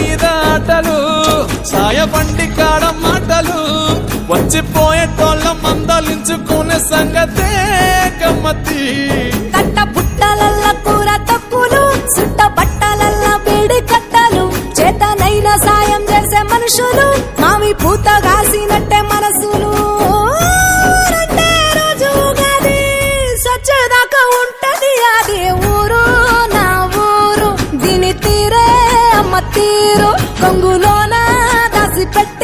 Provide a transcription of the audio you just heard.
మీద ఆటలు సాయబండి కాడ మాటలు వచ్చిపోయేటోళ్ళ మందలించుకునే సంగతే గమ్మతి కట్ట బుట్టలల్ల కూర తక్కులు సుట్ట బట్టలల్ల వేడి కట్టలు చేతనైన సాయం చేసే మనుషులు మావి పూత కాసినట్టే మనసులు రెండే రోజు ఉగాది సచ్చేదాకా ఉంటది అది ఊరు నా ఊరు దీని తీరే అమ్మ తీరు కొంగులోన దాసి పెట్ట